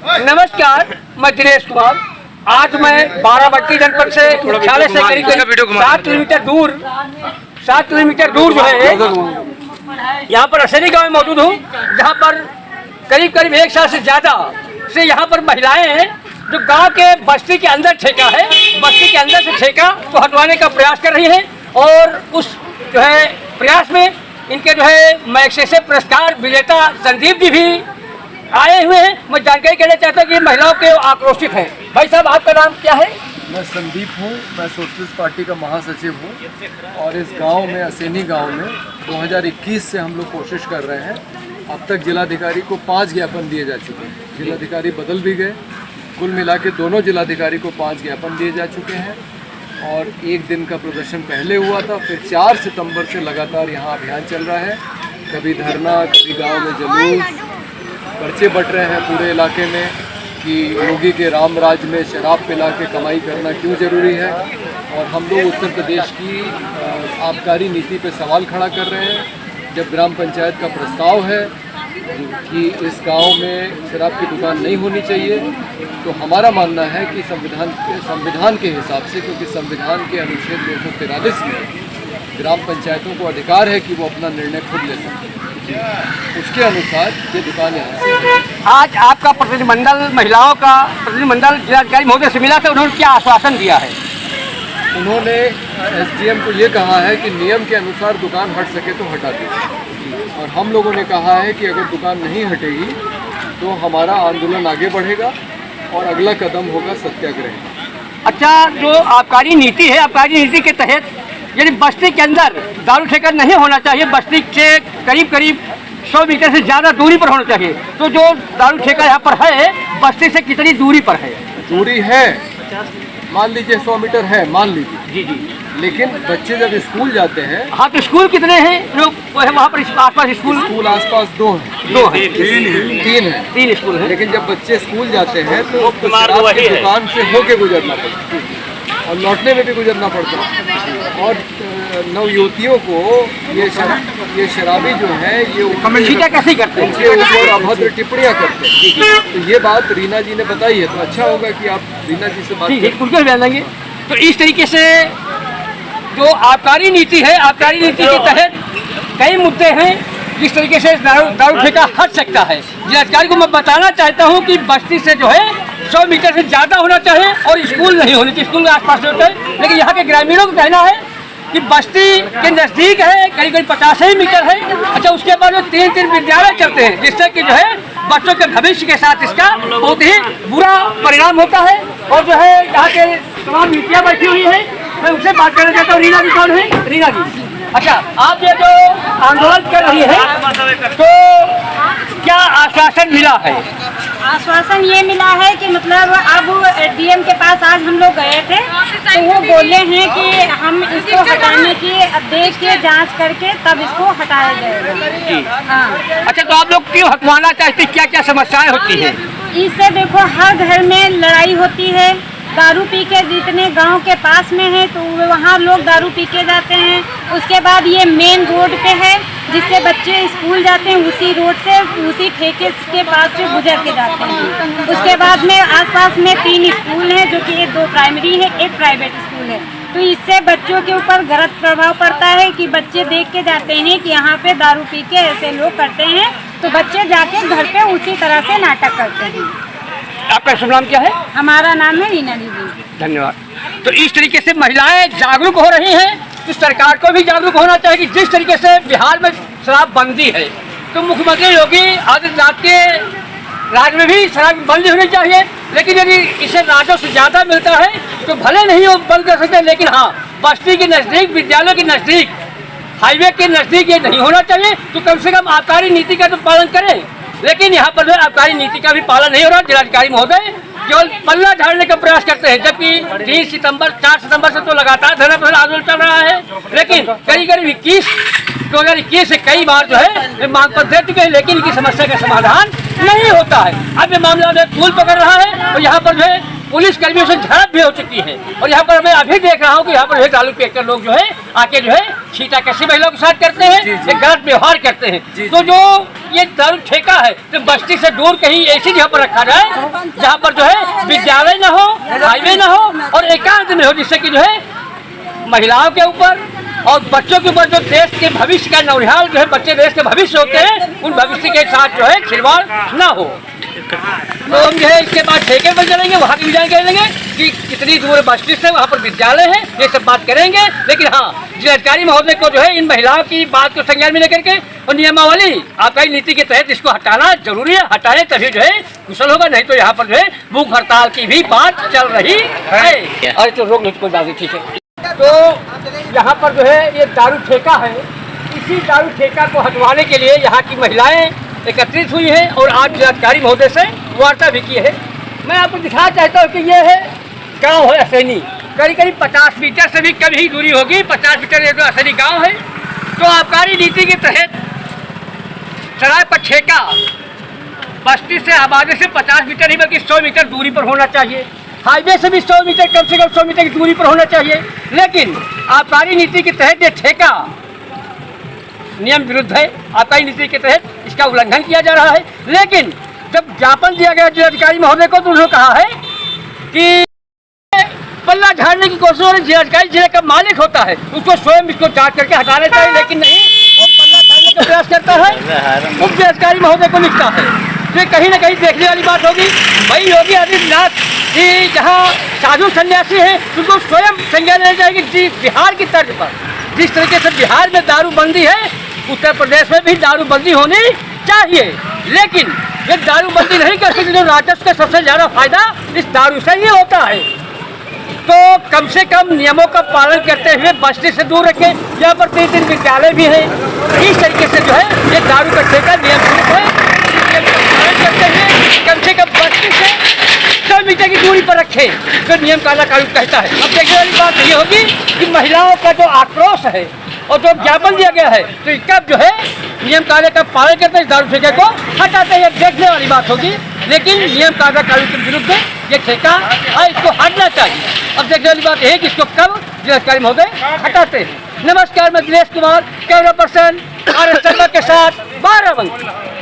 नमस्कार, मैं दिनेश कुमार। आज मैं बाराबंकी जनपद से मुख्यालय से करीब 7 किलोमीटर दूर जो है यहाँ पर असली गांव में मौजूद हूँ, जहाँ पर करीब 1 साल से ज़्यादा से यहाँ पर महिलाएं हैं जो गांव के बस्ती के अंदर ठेका है, बस्ती के अंदर से ठेका को हटवाने का प्रयास कर रही हैं। और उस जो है प्रयास में इनके जो है मैग्सेसे पुरस्कार विजेता संदीप जी भी आए हुए हैं। मैं जानकारी करना चाहता हूँ कि महिलाओं के आक्रोशित हैं। भाई साहब, आपका नाम क्या है? मैं संदीप हूँ, मैं सोशलिस्ट पार्टी का महासचिव हूँ और इस गांव में, असेनी गांव में 2021 से हम लोग कोशिश कर रहे हैं। अब तक जिलाधिकारी को 5 ज्ञापन दिए जा चुके हैं। जिलाधिकारी बदल भी गए, कुल मिला के दोनों जिलाधिकारी को 5 ज्ञापन दिए जा चुके हैं। और 1 दिन का प्रदर्शन पहले हुआ था, फिर 4 सितंबर से लगातार यहाँ अभियान चल रहा है। कभी धरना, कभी गाँव में जुलूस, पर्चे बट रहे हैं पूरे इलाके में कि योगी के राम राज में शराब पिला के कमाई करना क्यों ज़रूरी है। और हम लोग उत्तर प्रदेश की आबकारी नीति पे सवाल खड़ा कर रहे हैं। जब ग्राम पंचायत का प्रस्ताव है कि इस गांव में शराब की दुकान नहीं होनी चाहिए, तो हमारा मानना है कि संविधान के हिसाब से, क्योंकि संविधान के अनुच्छेद 243 में ग्राम पंचायतों को अधिकार है कि वो अपना निर्णय खुद ले सकते हैं, उसके अनुसार ये दुकान यहाँ से। आज आपका प्रतिनिधिमंडल, महिलाओं का प्रतिनिधिमंडल जिलाधिकारी महोदय से मिला था, उन्होंने क्या आश्वासन दिया है? उन्होंने एसडीएम को ये कहा है कि नियम के अनुसार दुकान हट सके तो हटा दें। और हम लोगों ने कहा है कि अगर दुकान नहीं हटेगी तो हमारा आंदोलन आगे बढ़ेगा और अगला कदम होगा सत्याग्रह। अच्छा, जो आबकारी नीति है, आबकारी नीति के तहत यानी बस्ती के अंदर दारू ठेका नहीं होना चाहिए, बस्ती से करीब 100 मीटर से ज़्यादा दूरी पर होना चाहिए। तो जो दारू ठेका यहाँ पर है, बस्ती से कितनी दूरी पर है? दूरी है, मान लीजिए 100 मीटर है, मान लीजिए। जी जी। लेकिन बच्चे जब स्कूल जाते हैं, हाँ, तो स्कूल कितने हैं जो वहाँ पर आसपास? स्कूल आसपास 2 हैं। 2 हैं, 3 स्कूल हैं। लेकिन जब बच्चे स्कूल जाते हैं तो शराब की दुकान से होके गुजरना पड़ता है और लौटने में भी गुजरना पड़ता है। और नवयुवतियों को ये शराबी जो है ये कैसे करते हैं, उनके ऊपर अभद्र टिप्पणियाँ करते हैं। तो ये बात रीना जी ने बताई है, तो अच्छा होगा कि आप रीना जी से बात करें। तो इस तरीके से जो आबकारी नीति है, आबकारी नीति के तहत कई मुद्दे हैं जिस तरीके से दारू ठेका हट सकता है। जिलाधिकारी को मैं बताना चाहता हूँ कि बस्ती से जो है 100 मीटर से ज़्यादा होना चाहिए और स्कूल नहीं होने चाहिए, स्कूल के आसपास होता है। लेकिन यहाँ के ग्रामीणों का कहना है कि बस्ती के नज़दीक है, करीब 50 ही मीटर है। अच्छा, उसके बाद जो 3 विद्यालय चलते हैं, जिससे कि जो है बच्चों के भविष्य के साथ इसका बहुत ही बुरा परिणाम होता है। और जो है यहाँ के तमाम नीतियाँ बैठी हुई है, मैं उनसे बात करना चाहता हूँ। रीना जी कौन है? रीना जी, अच्छा, आप ये जो आंदोलन कर रही है, तो क्या आश्वासन मिला है? आश्वासन ये मिला है कि मतलब अब डीएम के पास आज हम लोग गए थे, तो वो बोले हैं कि हम इसको हटाने की देख के जांच करके तब इसको हटाया जाएगा। हाँ। अच्छा, तो आप लोग क्यों हटवाना चाहते, क्या क्या समस्याएं होती हैं? इससे देखो, हर घर में लड़ाई होती है, दारू पी के जितने गांव के पास में है तो वहाँ लोग दारू पी के जाते हैं। उसके बाद ये मेन रोड पे है जिससे बच्चे स्कूल जाते हैं, उसी रोड से उसी ठेके के पास से गुजर के जाते हैं। उसके बाद में आसपास में 3 स्कूल हैं, जो कि 2 प्राइमरी है, 1 प्राइवेट स्कूल है। तो इससे बच्चों के ऊपर गलत प्रभाव पड़ता है कि बच्चे देख के जाते हैं कि यहाँ पे दारू पी के ऐसे लोग करते हैं, तो बच्चे जाके घर पे उसी तरह से नाटक करते हैं। आपका शुभ नाम क्या है? हमारा नाम है रीना दीदी। धन्यवाद। तो इस तरीके से महिलाएं जागरूक हो रही हैं, तो सरकार को भी जागरूक होना चाहिए कि जिस तरीके से बिहार में शराबबंदी है, तो मुख्यमंत्री योगी आदित्यनाथ के राज में भी शराबबंदी होनी चाहिए। लेकिन यदि इसे राजस्व से ज़्यादा मिलता है तो भले नहीं वो बंद कर सकते, लेकिन हाँ, बस्ती के नज़दीक, विद्यालयों के नज़दीक, हाईवे के नज़दीक ये नहीं होना चाहिए। तो कम से कम आबकारी नीति का तो पालन करें। लेकिन यहाँ पर जो आबकारी नीति का भी पालन नहीं हो रहा। जिलाधिकारी महोदय केवल पल्ला झाड़ने का प्रयास करते हैं, जबकि 4 सितंबर से तो लगातार धरना प्रदर्शन आंदोलन चल रहा है। लेकिन करीब 2021 से कई बार जो है मांग पत्र दे चुके हैं, लेकिन इनकी समस्या का समाधान नहीं होता है। अब ये मामला में तूल पकड़ रहा है और यहाँ पर जो है पुलिस कर्मियों से झड़प भी हो चुकी है। और यहाँ पर मैं अभी देख रहा हूँ कि यहाँ पर दारू पीकर लोग जो है आके जो है छीटा कसी महिलाओं के साथ करते हैं, ये गलत व्यवहार करते हैं। तो जो ये दारू ठेका है तो बस्ती से दूर कहीं ऐसी जगह पर रखा जाए जहाँ पर जो है विद्यालय न हो, हाईवे न हो और एकांत में हो, जिससे कि जो है महिलाओं के ऊपर और बच्चों के ऊपर जो देश के भविष्य का नौनिहाल जो है बच्चे देश के भविष्य होते हैं, उन भविष्य के साथ जो है खिलवाड़ ना हो। तो हम जो है इसके बाद ठेके पर चलेंगे, वहाँ की भी जानकारी लेंगे कि कितनी दूर बस्ती से वहाँ पर विद्यालय है, ये सब बात करेंगे। लेकिन हाँ, जिलाधिकारी महोदय को जो है इन महिलाओं की बात को संज्ञान में लेकर के और नियमावली आपकी नीति के तहत इसको हटाना जरूरी है। हटाए तभी जो है कुशल होगा, नहीं तो यहाँ पर जो है भूख हड़ताल की भी बात चल रही है। अरे तो रोक लो कोई बात नहीं, ठीक है। तो यहाँ पर जो है ये दारू ठेका है, इसी दारू ठेका को हटवाने के लिए यहाँ की महिलाएं एकत्रित हुई हैं और आज जिलाधिकारी महोदय से वार्ता भी की है। मैं आपको दिखाना चाहता हूँ कि ये है गांव है असैनी, करीब करीब 50 मीटर से भी कम ही दूरी होगी, 50 मीटर ये जो असैनी गांव है। तो आबकारी नीति के तहत शराब पर ठेका बस्ती से आबादी से 50 मीटर नहीं बल्कि 100 मीटर दूरी पर होना चाहिए, हाईवे से भी 100 मीटर कम से कम 100 मीटर की दूरी पर होना चाहिए। लेकिन आबकारी नीति के तहत ये ठेका नियम विरुद्ध है, आबकारी नीति के तहत इसका उल्लंघन किया जा रहा है। लेकिन जब ज्ञापन दिया गया जिलाधिकारी महोदय को तो उन्होंने कहा है कि पल्ला झाड़ने की कोशिश हो रही, जिलाधिकारी जिले का मालिक होता है, उसको स्वयं इसको जांच करके हटाना चाहिए। लेकिन नहीं, वो पल्ला झाड़ने का प्रयास करता है, उप जिलाधिकारी महोदय को लिखता है। तो कहीं ना कहीं देखने वाली बात होगी। भाई योगी आदित्यनाथ जी जहाँ साधु सन्यासी हैं उनको स्वयं संज्ञान लेना चाहिए कि बिहार की तर्ज पर जिस तरीके से बिहार में दारूबंदी है, उत्तर प्रदेश में भी दारूबंदी होनी चाहिए। लेकिन ये दारूबंदी नहीं कर सकते, जो राजस्व का सबसे ज़्यादा फायदा इस दारू से ही होता है। तो कम से कम नियमों का पालन करते हुए बस्ती से दूर रखें। यहाँ पर 3 विद्यालय भी हैं। इस तरीके से जो है ये दारू का ठेका नियम है, पालन करते हुए कम से कम बस्ती से 100 मीटर की दूरी पर रखें, जो नियम काला कानून कहता है। अब देखने वाली बात ये होगी कि महिलाओं का जो आक्रोश है और जो ज्ञापन दिया गया है, तो कब जो है नियम कायदे का पालन करते हैं, दारू ठेके को हटाते हैं, देखने वाली बात होगी। लेकिन नियम कायदा कानून के विरुद्ध ये ठेका इसको हटना चाहिए। अब देखने वाली बात है कि इसको कब जिलाधिकारी महोदय हटाते हैं। नमस्कार, मैं Dinesh Kumar, camera person RS Sharma के साथ बाराबंकी।